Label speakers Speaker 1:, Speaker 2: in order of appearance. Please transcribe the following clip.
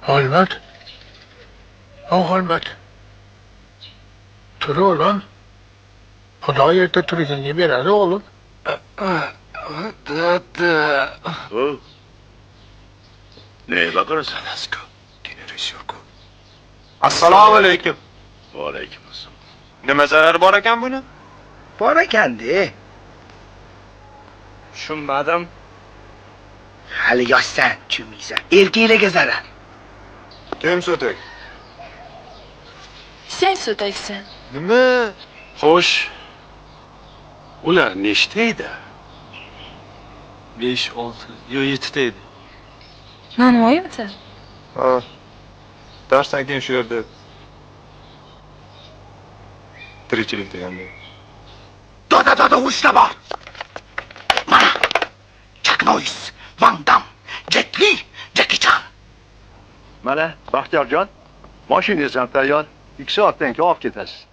Speaker 1: Hurmat. Hurmat. Tur oğlum. Xudo yerda turishingga beradi oğlum.
Speaker 2: O. Neye bakarız?
Speaker 3: Assalomu alaykum.
Speaker 2: Aleykümselam.
Speaker 3: Nima zarari bor ekan buni?
Speaker 4: Bor ekan-da.
Speaker 3: Tushunmadim.
Speaker 4: Hali yoshsan, tushunmaysan. Erkaklarga zarar.
Speaker 3: Kim so'tak?
Speaker 5: Sen so'taksan.
Speaker 3: Nima?
Speaker 6: Xo'sh, ular nechta edi?
Speaker 7: 5, 6, yo 7 ta edi.
Speaker 5: Nonvoyimsan?
Speaker 3: Ha. Darsdan keyin shu yerda tirikchilik deganda.
Speaker 4: Doda urushda bor. Mana. Chuck Norris, Van Damme, Jet Li, Jackie Chan.
Speaker 2: Mana, Baxtiyorjon, mashinangiz ham tayyor. 2 soatdan keyin olib ketasiz.